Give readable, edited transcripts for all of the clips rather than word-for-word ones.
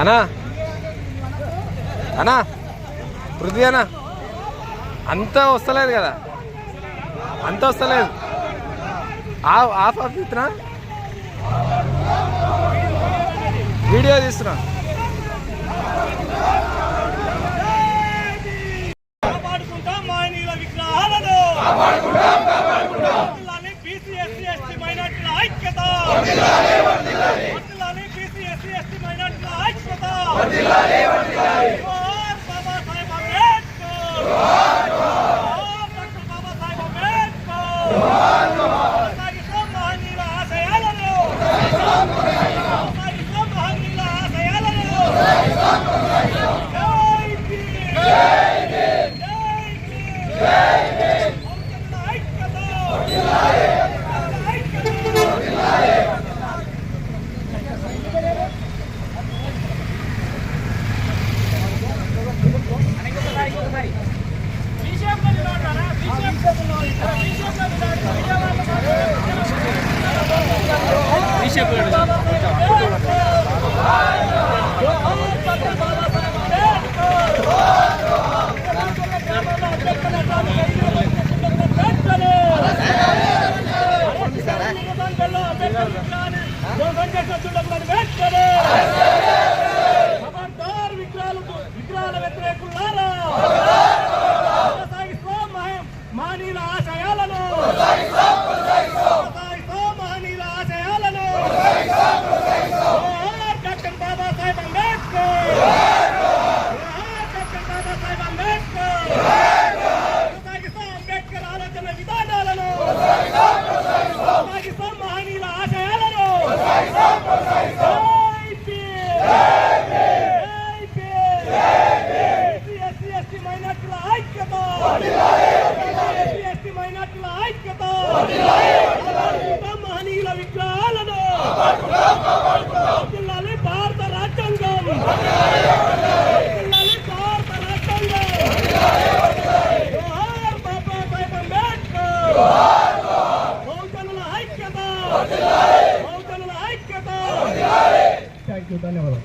అన్నా అన్నా పృథ్వీ అన్నా అంతా వస్తలేదు కదా, అంత వస్తలేదు. ఆఫ్ తీస్తున్నా, వీడియో తీస్తున్నా. ధన్యవాదాలు.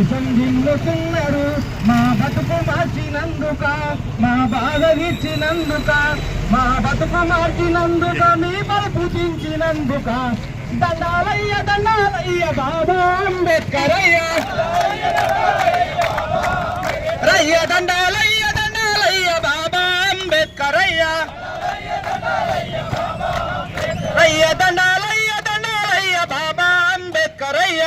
విసంధిల్లుతున్నాడు మా బతుకు మార్చినందుక, మా బాధ ఇచ్చినందుక, మా బతుకు మార్చినందుక, మీ బతుకు చించినందుక. దండాలయ్య దండాలయ్య బాబా అంబేద్కర్ అయ్య, రయ్య దండాలయ్య దండాలయ్య బాబా అంబేద్కర్ అయ్య, రయ్య దండాలయ్య దండాలయ్య బాబా అంబేద్కర్ అయ్య.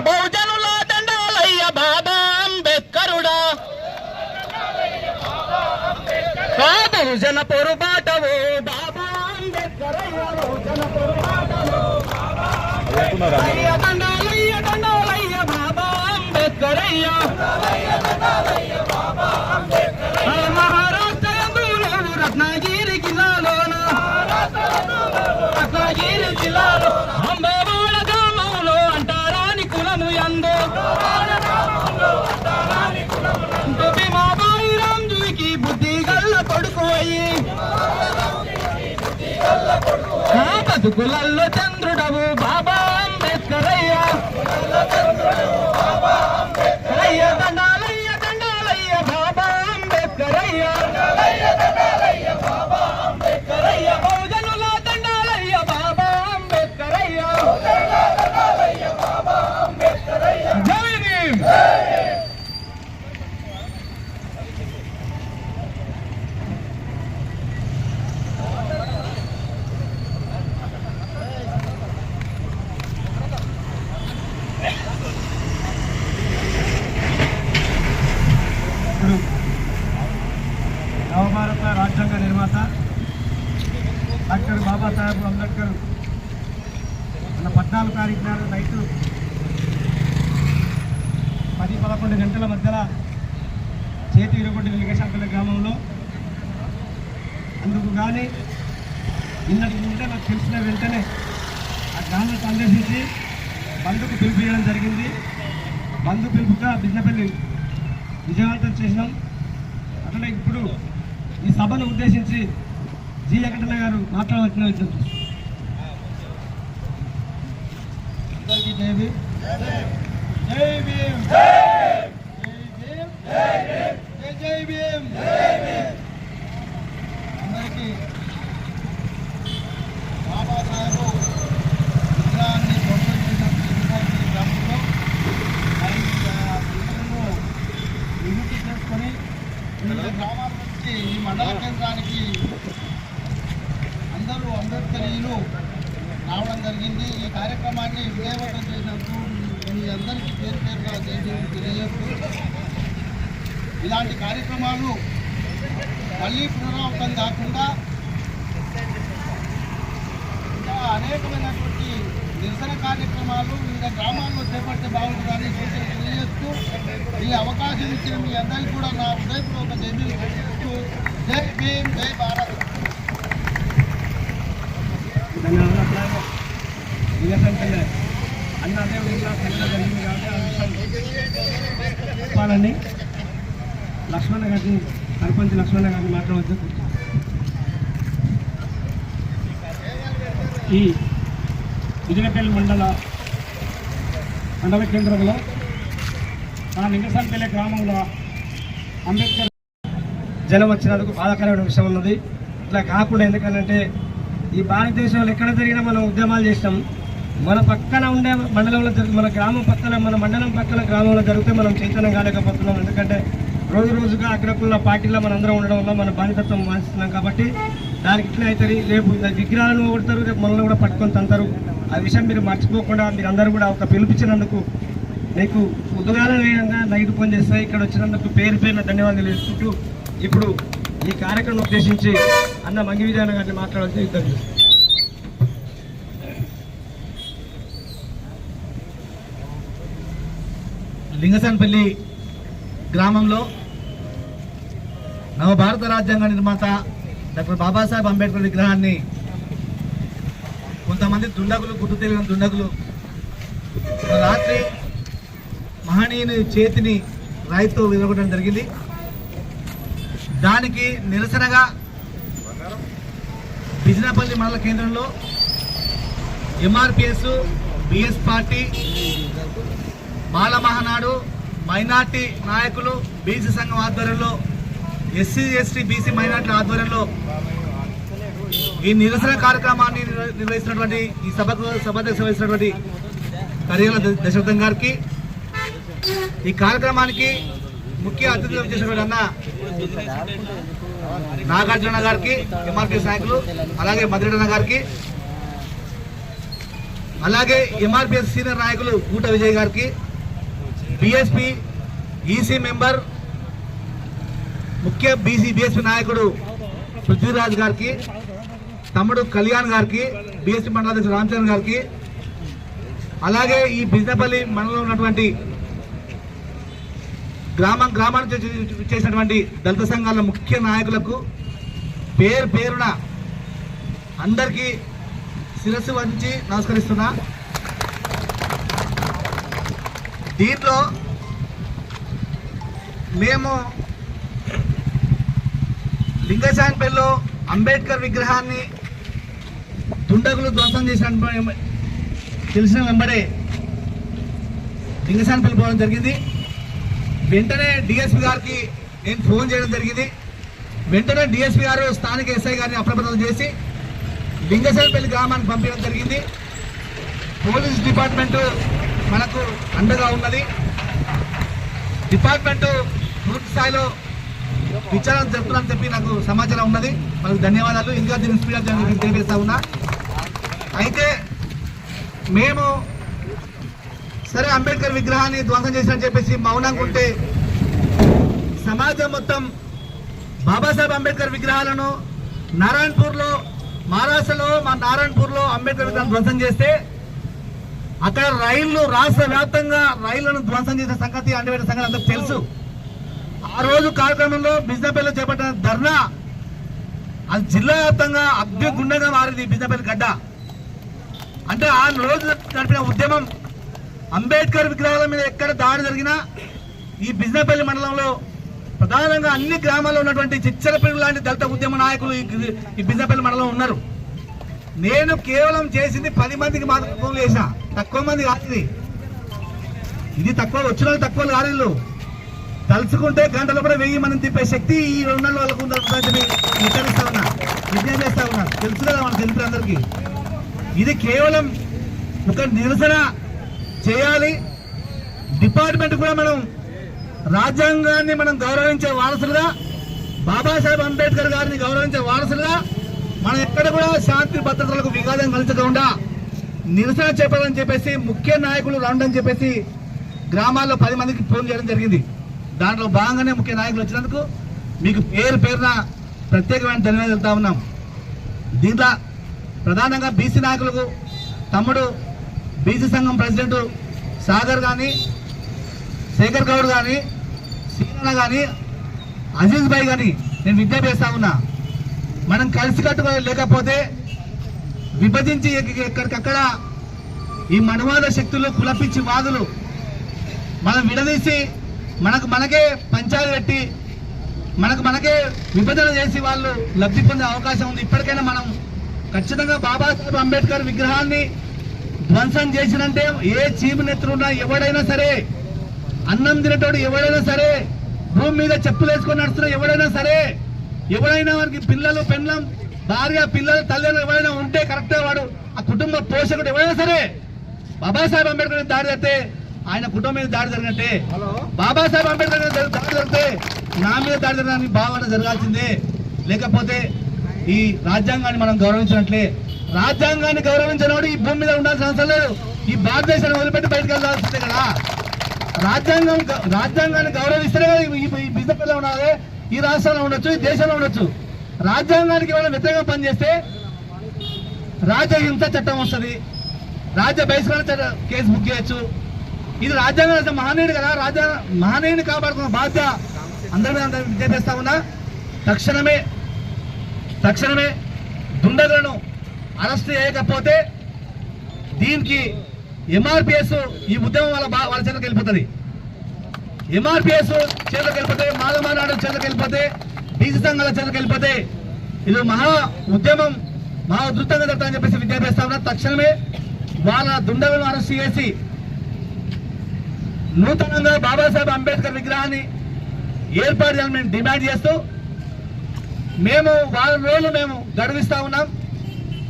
బహుజనుల దండాలయ్య బాబా అంబేద్కరుడా, బహుజన పొరుబాటవు బాబా అంబేద్కరయ్య, బహుజన పొరుబాటవు దండాలయ్య దండాలయ్య బాబా అంబేద్కరయ్య. మహారాష్ట్ర రత్నగిరి జిల్లాలోన, రత్నగిరి జిల్లాలో అంబేవాడ గ్రామంలో అంటారాని కులము యందు భీమాబాయి రాంజుకి బుద్ధి గల్ల కొడుకు అయ్యి, నా బతుకులల్లో చంద్రుడవు బాబా అంబేద్కర్ అయ్యా. అయ్య దండాలయ్య దండాలయ్య బాబా అంబేద్కర్ అయ్యా, బహుజనుల దండాలయ్య బాబా అంబేద్కర్ అయ్యా. జై భీమ్. 14 తారీఖు నాడు నైట్ 10-11 గంటల మధ్యలో చేతి విరగొట్టిన లింగశాంపల్లి గ్రామంలో. అందుకు కానీ నిన్నటి ముందే నాకు తెలిసిన వెంటనే ఆ గ్రామాన్ని సందర్శించి బంధుకు పిలిపించడం జరిగింది. బంధు పిలుపుగా బిజినపల్లి విజయవంతం చేసినాం. అట్లనే ఇప్పుడు ఈ సభను ఉద్దేశించి జి వెంకటన్న గారు మాట్లాడవలసిన విజ్ఞప్తి. అందరికీ జై భీమ్. జై భీమ్. జై భీమ్. అందరికీ బాబాసాహెబ్ విగ్రహాన్ని ధ్వంసం చేసిన గ్రామంలో విముక్తి చేసుకొని వివిధ గ్రామాల నుంచి ఈ మండల కేంద్రానికి అందరూ అంబేద్కరీయులు రావడం జరిగింది. ఈ కార్యక్రమాన్ని విజయవంతం చేసినందుకు మీ అందరికీ పేరు పేరుగా తెలియజేస్తూ ఇలాంటి కార్యక్రమాలు మళ్ళీ పునరావృతం కాకుండా ఇంకా అనేకమైనటువంటి నిరసన కార్యక్రమాలు వివిధ గ్రామాల్లో చేపడితే బాగుంటుందని సూచన తెలియజేస్తూ ఈ అవకాశం ఇచ్చిన మీ అందరికీ కూడా నా హృదయపూర్వక జైలు తెలియజేస్తూ జై భీమ్, జై భారత్. ధన్యవాదాలు. అన్న అదే విధంగా జరిగింది కాబట్టి ఆ విషయం చెప్పాలని లక్ష్మణ గారిని, సర్పంచ్ లక్ష్మణ గారిని మాట్లాడవచ్చు. ఈ విజయపల్లి మండల కేంద్రంలో మన లింగసానపల్లి గ్రామంలో అంబేద్కర్ జనం వచ్చినందుకు బాధాకరమైన విషయం ఉన్నది. ఇట్లా కాకుండా ఎందుకంటే ఈ భారతదేశంలో ఎక్కడ జరిగినా మనం ఉద్యమాలు చేసినాం. మన పక్కన ఉండే మండలంలో మన గ్రామం పక్కన, మన మండలం పక్కన గ్రామంలో జరిగితే మనం చైతన్యం కాలేకపోతున్నాం. ఎందుకంటే రోజు రోజుగా అగ్రకుల పార్టీలో మన అందరం ఉండడం వల్ల మన బాధితత్వం వాదిస్తున్నాం. కాబట్టి దానికి ఇట్లా అవుతుంది. రేపు విగ్రహాలను కొడతారు, రేపు మనల్ని కూడా పట్టుకొని తంతారు. ఆ విషయం మీరు మర్చిపోకుండా మీరు అందరూ కూడా ఒక పిలిపించినందుకు మీకు ఉద్యోగాల వేయంగా నైట్ ఫోన్ చేస్తాయి. ఇక్కడ వచ్చినందుకు పేరు పేరున ధన్యవాదాలు తెలుసుకుంటూ ఇప్పుడు ఈ కార్యక్రమం ఉద్దేశించి అన్న మంగి విజయన గారిని మాట్లాడాల్సి ఇద్దరు. లింగసానపల్లి గ్రామంలో నవభారత రాజ్యాంగ నిర్మాత డాక్టర్ బాబాసాహెబ్ అంబేద్కర్ విగ్రహాన్ని కొంతమంది దుండగులు, గుర్తు తెలియని దుండగులు రాత్రి మహనీయుని చేతిని రాయితో విరగొట్టడం జరిగింది. దానికి నిరసనగా బిజినపల్లి మండల కేంద్రంలో ఎంఆర్పిఎస్, బిఎస్ పార్టీ, మాల మహానాడు, మైనార్టీ నాయకులు, బీసీ సంఘం ఆధ్వర్యంలో, ఎస్సీ ఎస్టీ బీసీ మైనార్టీల ఆధ్వర్యంలో ఈ నిరసన కార్యక్రమాన్ని నిర్వహిస్తున్నటువంటి ఈ సభాధ్యక్షత వహిస్తున్నటువంటి కరియాల దశరథం గారికి, ఈ కార్యక్రమానికి ముఖ్య అతిథులు చేసినటువంటి అన్న నాగార్జున గారికి, ఎంఆర్పిఎస్ నాయకులు, అలాగే మధురన్న గారికి, అలాగే ఎంఆర్పిఎస్ సీనియర్ నాయకులు కూట విజయ్ గారికి, బిఎస్పి ఈసీ మెంబర్ ముఖ్య బిఎస్పి నాయకుడు పృథ్వీరాజ్ గారికి, తమ్ముడు కళ్యాణ్ గారికి, బిఎస్పి మండలాధ్యక్షుడు రామచంద్ర గారికి, అలాగే ఈ బిజినపల్లి మండలంలో ఉన్నటువంటి గ్రామానికి చేసినటువంటి దళిత సంఘాల ముఖ్య నాయకులకు పేరు పేరున అందరికీ శిరస్సు వంచి నమస్కరిస్తున్నా. దీంట్లో మేము లింగసానపల్లిలో అంబేద్కర్ విగ్రహాన్ని దుండగులు ధ్వంసం చేసిన తెలిసిన వెంబడే లింగసానపల్లి పోవడం జరిగింది. వెంటనే డిఎస్పీ గారికి నేను ఫోన్ చేయడం జరిగింది. వెంటనే డిఎస్పీ గారు స్థానిక ఎస్ఐ గారిని అప్రమత్తం చేసి లింగసానపల్లి గ్రామానికి పంపించడం జరిగింది. పోలీస్ డిపార్ట్మెంటు మనకు అండగా ఉన్నది. డిపార్ట్మెంటు పూర్తి స్థాయిలో విచారణ జరుపుతుందని చెప్పి నాకు సమాచారం ఉన్నది. మనకు ధన్యవాదాలు. ఇంకా దీన్ని స్పీడ్ తెలియజేస్తా ఉన్నా. అయితే మేము సరే అంబేద్కర్ విగ్రహాన్ని ధ్వంసం చేసినని చెప్పేసి మౌనంగా ఉంటే సమాజం మొత్తం బాబాసాహెబ్ అంబేద్కర్ విగ్రహాలను నారాయణపూర్లో, మహారాష్ట్రలో నారాయణపూర్లో అంబేద్కర్ విగ్రహం ధ్వంసం చేస్తే అక్కడ రైళ్లు రాష్ట్ర వ్యాప్తంగా రైళ్లను ధ్వంసం చేసే సంగతి అండిపెట్టిన సంగతి అందరికి తెలుసు. ఆ రోజు కార్యక్రమంలో బిజినపల్లిలో చేపట్టిన ధర్నా అది జిల్లా వ్యాప్తంగా అగ్నిగుండంగా మారింది. బిజినపల్లి గడ్డ అంటే ఆ రోజు నడిపిన ఉద్యమం అంబేద్కర్ విగ్రహాల మీద ఎక్కడ దాడి జరిగినా ఈ బిజినపల్లి మండలంలో ప్రధానంగా అన్ని గ్రామాల్లో ఉన్నటువంటి చిచ్చరపల్లి లాంటి దళిత ఉద్యమ నాయకులు ఈ బిజినపల్లి మండలంలో ఉన్నారు. నేను కేవలం చేసింది 10 మందికి మాత్రం ఫోన్లు చేసా, తక్కువ మంది కాదు. ఇది తక్కువ వచ్చిన వాళ్ళు తక్కువ కాదు. తలుచుకుంటే గంటలు కూడా 1000 మందిని తిప్పే శక్తి ఈ 2 నెలల వాళ్ళకు ఉందని హెచ్చరిస్తా ఉన్నా, విజ్ఞానం చేస్తా ఉన్నా. తెలుసు కదా మన తెలుసు అందరికీ. ఇది కేవలం ఒక నిరసన చేయాలి. డిపార్ట్మెంట్ కూడా మనం రాజ్యాంగాన్ని మనం గౌరవించే వారసులుగా, బాబాసాహెబ్ అంబేద్కర్ గారిని గౌరవించే వారసులుగా మనం ఎక్కడ కూడా శాంతి భద్రతలకు విఘాతం కలిసకుండా నిరసన చేపడాలని చెప్పేసి ముఖ్య నాయకులు రావడం చెప్పేసి గ్రామాల్లో 10 మందికి ఫోన్ చేయడం జరిగింది. దాంట్లో భాగంగానే ముఖ్య నాయకులు వచ్చినందుకు మీకు పేరున ప్రత్యేకమైన ధన్యవాదాలు తెలుపుతా ఉన్నాం. దీంట్లో ప్రధానంగా బీసీ నాయకులకు తమ్ముడు బీసీ సంఘం ప్రెసిడెంట్ సాగర్ కానీ, శేఖర్ గౌడ్ కానీ, సీనన్న కానీ, అజీజ్ భాయ్ కానీ నేను విజ్ఞప్తి చేస్తా ఉన్నా. మనం కలిసికట్టుగా లేకపోతే విభజించి ఎక్కడికక్కడ ఈ మనువాద శక్తులు, కులపిచ్చి వాదులు మనం విడదీసి మనకే పంచాలు పెట్టి మనకే విభజన చేసి వాళ్ళు లబ్ధి పొందే అవకాశం ఉంది. ఇప్పటికైనా మనం ఖచ్చితంగా బాబాసాహెబ్ అంబేద్కర్ విగ్రహాన్ని ధ్వంసం చేసినంటే ఏ చీపు నెత్తులున్నా ఎవడైనా సరే, అన్నం తినేటోడు ఎవడైనా సరే, భూమి మీద చెప్పులు వేసుకొని నడుస్తున్న ఎవడైనా సరే, ఎవడైనా వారికి పిల్లలు, పెళ్ళం, భార్య, పిల్లలు, తల్లిదండ్రులు ఎవరైనా ఉంటే కరెక్ట్గా వాడు ఆ కుటుంబ పోషకుడు ఎవరైనా సరే బాబాసాహెబ్ అంబేద్కర్ దాడి జరిగితే ఆయన కుటుంబం మీద దాడి జరిగినట్టే, బాబాసాహెబ్ అంబేద్కర్ మీద దాడి జరిగితే నా మీద దాడి జరగడానికి భావన జరగాల్సిందే. లేకపోతే ఈ రాజ్యాంగాన్ని మనం గౌరవించినట్లే. రాజ్యాంగాన్ని గౌరవించినవాడు ఈ భూమి మీద ఉండాల్సిన అవసరం లేదు. ఈ భారతదేశాన్ని వదిలిపెట్టి బయటకు వెళ్ళాల్సిందే కదా. రాజ్యాంగాన్ని గౌరవిస్తేనే ఈ బిజినెస్ ఉండాలి, ఈ రాష్ట్రంలో ఉండొచ్చు, ఈ దేశంలో ఉండొచ్చు. రాజ్యాంగానికి ఏమైనా వ్యతిరేకంగా పనిచేస్తే రాజ్యహింస చట్టం వస్తుంది, రాజ్య బహిష్కరణ కేసు బుక్ చేయొచ్చు. ఇది రాజ్యాంగం మహనీయుడు కదా, మహనీయుని కాపాడుతున్న బాధ్యత అందరి మీద విజ్ఞప్తిస్తా ఉన్నా. తక్షణమే దుండగులను అరెస్ట్ చేయకపోతే దీనికి ఎంఆర్పిఎస్ ఈ ఉద్యమం వాళ్ళ చేతికి వెళ్ళిపోతుంది. ఎంఆర్పిఎస్ చేతికి వెళ్ళిపోతే, మాలమానాడు చేతికి వెళ్ళిపోతే, బీసీ సంఘాల చేతికి వెళ్ళిపోతే ఇది మహా ఉద్యమం మహా ఉధృతంగా జరుగుతుందని చెప్పేసి విజ్ఞప్తిస్తా ఉన్నా. తక్షణమే వాళ్ళ దుండగులను అరెస్ట్ చేసి నూతనంగా బాబాసాహెబ్ అంబేద్కర్ విగ్రహాన్ని ఏర్పాటు చేయాలని మేము డిమాండ్ చేస్తూ మేము వారం రోజులు మేము గడువిస్తా ఉన్నాం.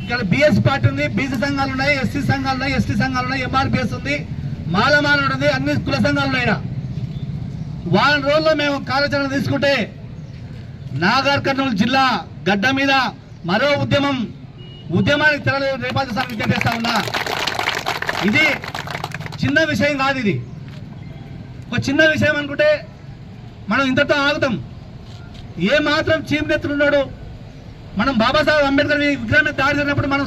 ఇక్కడ బిఎస్ పార్టీ ఉంది, బీసీ సంఘాలు ఉన్నాయి, ఎస్సీ సంఘాలు ఉన్నాయి, ఎస్టీ సంఘాలు ఉన్నాయి, ఎంఆర్పిఎస్ ఉంది, మాలమానుడు ఉంది, అన్ని కుల సంఘాలు ఉన్నాయి. వారం రోజుల్లో మేము కార్యాచరణ తీసుకుంటే నాగర్ కర్నూలు జిల్లా గడ్డ మీద మరో ఉద్యమానికి తెరలు రేపాల్సిన విజ్ఞప్తి చేస్తా ఉన్నా. ఇది చిన్న విషయం కాదు. ఇది ఒక చిన్న విషయం అనుకుంటే మనం ఇంతతో ఆగుతాం. ఏ మాత్రం చీప్ నెత్తులున్నాడు. మనం బాబాసాహెబ్ అంబేద్కర్ విగ్రహం మీద దాడి జరిగినప్పుడు మనం